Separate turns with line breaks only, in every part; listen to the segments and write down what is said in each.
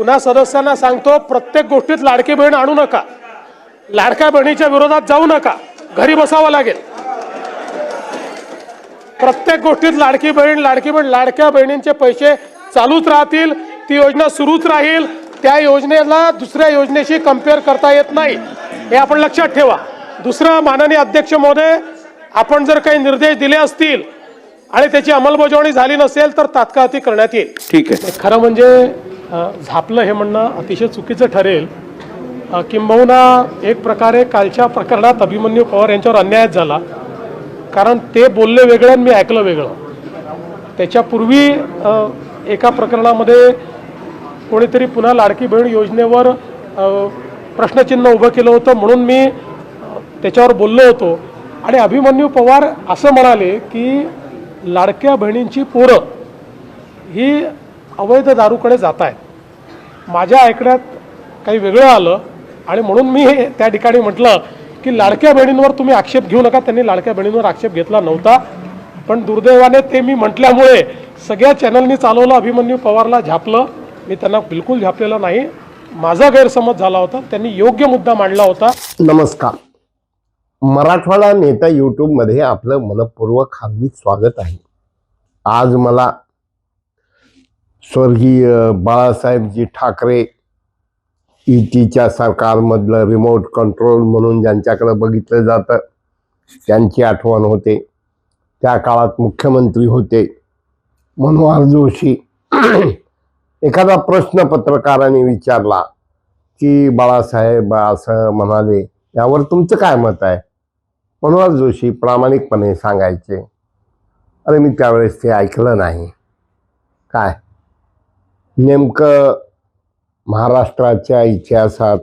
पुन्हा सदस्यांना सांगतो, प्रत्येक गोष्टीत लाडकी बहीण आणू नका, लाडक्या बहिणीच्या विरोधात जाऊ नका, घरी बसावं लागेल. प्रत्येक गोष्टीत लाडकी बहीण लाडक्या बहिणींचे पैसे चालूच राहतील, ती योजना सुरूच राहील. त्या योजनेला दुसऱ्या योजनेशी कंपेअर करता येत नाही, हे आपण लक्षात ठेवा. दुसरं, माननीय अध्यक्ष महोदय, आपण जर काही निर्देश दिले असतील आणि त्याची अंमलबजावणी झाली नसेल तर तात्काळ ती करण्यात येईल.
ठीक आहे.
खरं म्हणजे झापलं हे म्हणणं अतिशय चुकीचं ठरेल. किंबहुना एक प्रकारे कालच्या प्रकरणात अभिमन्यू पवार यांच्यावर अन्यायच झाला, कारण ते बोलले वेगळं आणि मी ऐकलं वेगळं. त्याच्यापूर्वी एका प्रकरणामध्ये कोणीतरी पुन्हा लाडकी बहीण योजनेवर प्रश्नचिन्ह उभं केलं होतं, म्हणून मी त्याच्यावर बोललो होतो. आणि अभिमन्यू पवार असं म्हणाले की लाडक्या बहिणींची पोरं ही अवैध दारूकडे जात आहेत. माझ्या ऐकण्यात काही वेगळं आलं आणि म्हणून मी त्या ठिकाणी म्हटलं की लाडक्या बहिणींवर तुम्ही आक्षेप घेऊ नका. त्यांनी लाडक्या बहिणींवर आक्षेप घेतला नव्हता, पण दुर्दैवाने ते मी म्हटल्यामुळे सगळ्या चॅनलनी चालवलं, अभिमन्यू पवारला झापलं. मी त्यांना बिलकुल झापलेलं नाही, माझा गैरसमज झाला होता, त्यांनी योग्य मुद्दा मांडला होता.
नमस्कार, मराठवाडा नेता यूट्यूबमध्ये आपलं मनपूर्वक हार्दिक स्वागत आहे. आज मला स्वर्गीय बाळासाहेबजी ठाकरे युतीच्या सरकारमधलं रिमोट कंट्रोल म्हणून ज्यांच्याकडे बघितलं जातं त्यांची आठवण होते. त्या काळात मुख्यमंत्री होते मनोहर जोशी. एखादा प्रश्न पत्रकाराने विचारला की बाळासाहेब असं म्हणाले, यावर तुमचं काय मत आहे? मनोहर जोशी प्रामाणिकपणे सांगायचे, अरे मी त्यावेळेस ते ऐकलं नाही. काय नेमकं महाराष्ट्राच्या इतिहासात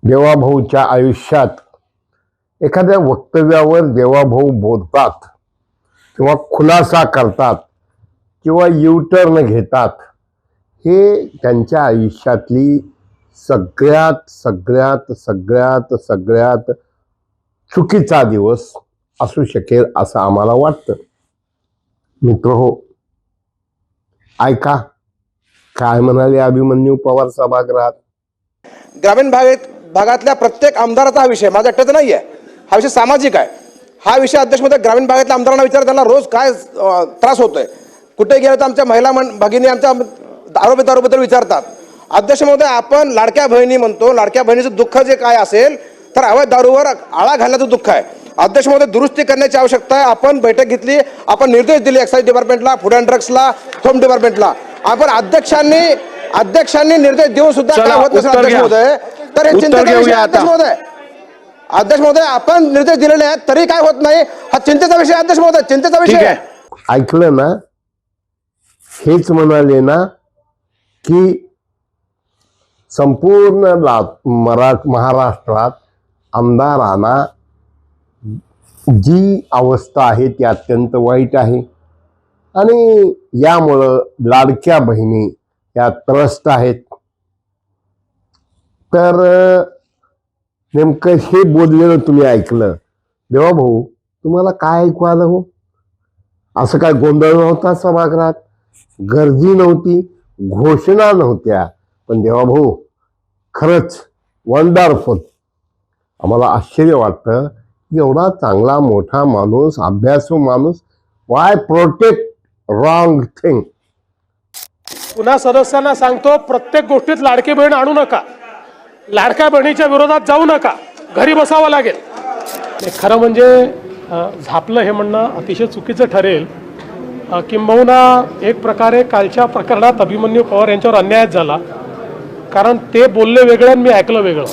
देवाभाऊच्या आयुष्यात एखाद्या वक्तव्यावर देवाभाऊ बोलतात किंवा खुलासा करतात किंवा युटर्न घेतात, हे त्यांच्या आयुष्यातली सगळ्यात सगळ्यात सगळ्यात सगळ्यात चुकीचा दिवस असू शकेल असं आम्हाला वाटतं. मित्रहो, ऐका काय म्हणाले अभिमन्यू पवार सभागृहात.
ग्रामीण भागातल्या प्रत्येक आमदाराचा हा विषय माझा एकट्याचा नाहीये, हा विषय सामाजिक आहे. हा विषय अध्यक्ष महोदय ग्रामीण भागातल्या आमदारांना विचार, त्यांना रोज काय त्रास होतोय, कुठे गेलं तर आमच्या महिला भगिनी आमच्या दारूबद्दल विचारतात. अध्यक्ष महोदय, आपण लाडक्या बहिणी म्हणतो, लाडक्या बहिणीचं दुःख जे काय असेल तर अवैध दारूवर आळा घालण्याचं दुःख आहे. अध्यक्ष महोदय, दुरुस्ती करण्याची आवश्यकता आहे. आपण बैठक घेतली, आपण निर्देश दिले एक्साईज डिपार्टमेंटला, फूड अँड ड्रग्सला, होम डिपार्टमेंटला. आपण अध्यक्षांनी निर्देश देऊन सुद्धा काय होत नसेल अध्यक्ष महोदय, तर हे चिंतेचा विषय. अध्यक्ष महोदय, आपण निर्देश दिलेले आहेत तरी काय होत नाही, हा चिंतेचा विषय. अध्यक्ष महोदय, चिंतेचा विषय आहे.
ऐकलं ना, हेच म्हणाले ना की संपूर्ण महाराष्ट्रात आमदारांना जी अवस्था आहे ती अत्यंत वाईट आहे आणि यामुळं लाडक्या बहिणी या त्रस्त आहेत. तर नेमकं हे बोललेलं तुम्ही ऐकलं. देवाभाऊ, तुम्हाला काय ऐकू आलं हो? असं काय गोंधळ नव्हता सभागृहात, गर्दी नव्हती, घोषणा नव्हत्या, पण देवाभाऊ खरंच वंडरफुल. आम्हाला आश्चर्य वाटतं, एवढा चांगला मोठा माणूस, अभ्यासू माणूस, वाय प्रोटेक्ट रॉंग थिंग.
पुन्हा सदस्यांना सांगतो, प्रत्येक गोष्टीत लाडकी बहीण आणू नका, लाडक्या बहिणीच्या विरोधात जाऊ नका, घरी बसावं लागेल. खरं म्हणजे झापलं हे म्हणणं अतिशय चुकीचं ठरेल. किंबहुना एक प्रकारे कालच्या प्रकरणात अभिमन्यू पवार यांच्यावर अन्यायच झाला, कारण ते बोलले वेगळं आणि मी ऐकलं वेगळं.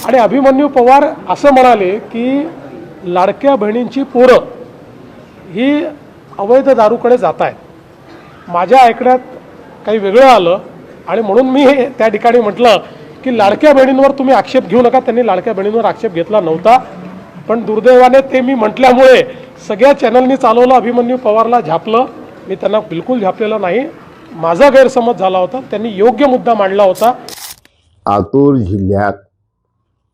आणि अभिमन्यू पवार असं म्हणाले की लाडक्या बहिणींची पोरं ही अवैध दारूकडे जात आहेत. माझ्या ऐकण्यात काही वेगळं आलं आणि म्हणून मी त्या ठिकाणी म्हटलं की लाडक्या बहिणींवर तुम्ही आक्षेप घेऊ नका. त्यांनी लाडक्या बहिणींवर आक्षेप घेतला नव्हता, पण दुर्दैवाने ते मी म्हटल्यामुळे सगळ्या चॅनलनी चालवलं, अभिमन्यू पवारला झापलं. मी त्यांना बिलकुल झापलेलं नाही, माझा गैरसमज झाला होता, त्यांनी योग्य मुद्दा मांडला होता.
लातूर जिल्ह्यात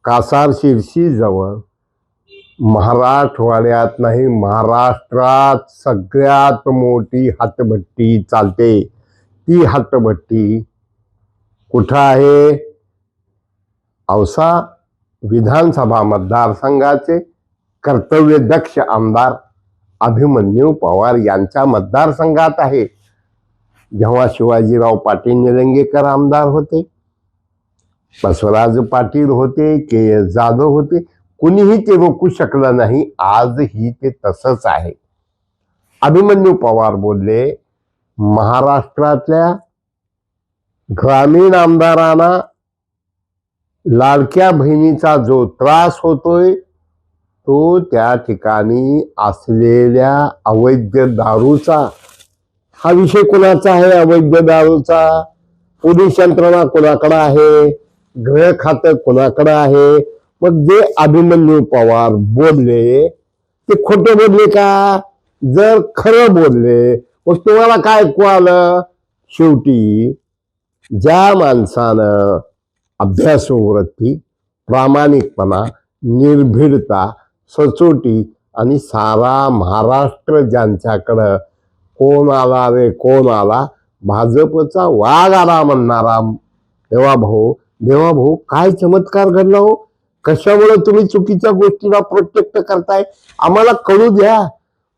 कासार शिरसी जवळ मराठवाड्यात नाही महाराष्ट्रात सगळ्यात मोठी हातभट्टी चालते. ती हातभट्टी कुठं आहे? औसा विधानसभा मतदारसंघाचे कर्तव्यदक्ष आमदार अभिमन्यू पवार यांच्या मतदारसंघात आहे. जेव्हा शिवाजीराव पाटील निलंगेकर आमदार होते, बसवराज पाटील होते, के एस जाधव होते, कुणीही ते रोखू शकलं नाही. आजही ते तसंच आहे. अभिमन्यू पवार बोलले, महाराष्ट्रातल्या ग्रामीण आमदारांना लाडक्या बहिणीचा जो त्रास होतोय तो त्या ठिकाणी असलेल्या अवैध दारूचा. हा विषय कोणाचा आहे? अवैध दारूचा. पोलीस यंत्रणा कोणाकडे आहे? गृह खातं कोणाकडे आहे? मग जे अभिमन्यू पवार बोलले ते खोटे बोलले का? जर खरं बोलले मग तुम्हाला काय ऐकू आलं? शेवटी ज्या माणसानं अभ्यासू वृत्ती, प्रामाणिकपणा, निर्भीडता, सचोटी आणि सारा महाराष्ट्र ज्यांच्याकडं कोण आला रे कोण आला, भाजपचा वाघ आला म्हणणारा देवाभाऊ काय चमत्कार घडला हो? कशामुळे तुम्ही चुकीच्या गोष्टीला प्रोटेक्ट करताय? आम्हाला कळू द्या,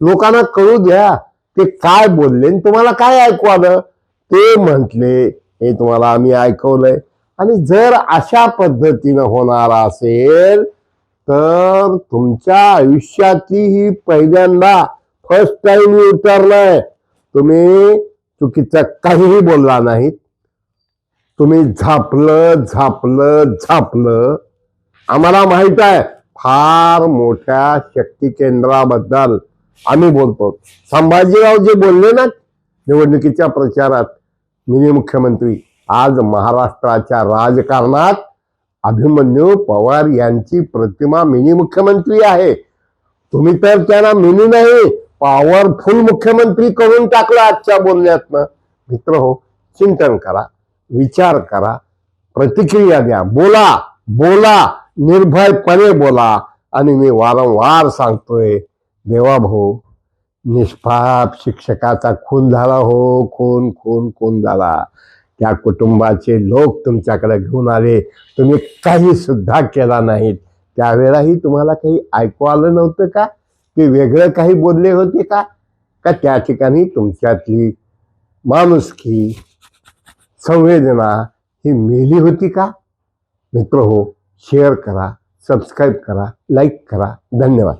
लोकांना कळू द्या ते काय बोलले आणि तुम्हाला काय ऐकू आलं. ते म्हटले हे तुम्हाला आम्ही ऐकवलंय. आणि जर अशा पद्धतीनं होणार असेल तर तुमच्या आयुष्यातली ही पहिल्यांदा फर्स्ट टाइम उतरलाय. तुम्ही चुकीचं काहीही बोलला नाहीत. तुम्ही झापलं. आम्हाला माहित आहे फार मोठ्या शक्ती केंद्राबद्दल आम्ही बोलतो. संभाजीराव जे बोलले ना निवडणुकीच्या प्रचारात, मिनी मुख्यमंत्री, आज महाराष्ट्राच्या राजकारणात अभिमन्यू पवार यांची प्रतिमा मिनी मुख्यमंत्री आहे. तुम्ही तर त्यांना मिनी नाही पॉवरफुल मुख्यमंत्री करून टाकलं आजच्या बोलण्यातनं. मित्र हो, चिंतन करा, विचार करा, प्रतिक्रिया द्या, बोला, निर्भयपणे बोला. आणि मी वारंवार सांगतोय देवाभाऊ, निष्पाप शिक्षकाचा खून झाला हो, खून झाला. त्या कुटुंबाचे लोक तुमच्याकडे घेऊन आले, तुम्ही काही सुद्धा केला नाहीत. त्यावेळेलाही तुम्हाला काही ऐकू आलं नव्हतं का? ते वेगळं काही बोलले होते का? त्या ठिकाणी तुमच्यातली माणुसकी, संवेदना ही मेली होती का? मित्र हो, शेअर करा, सबस्क्राईब करा, लाईक करा. धन्यवाद.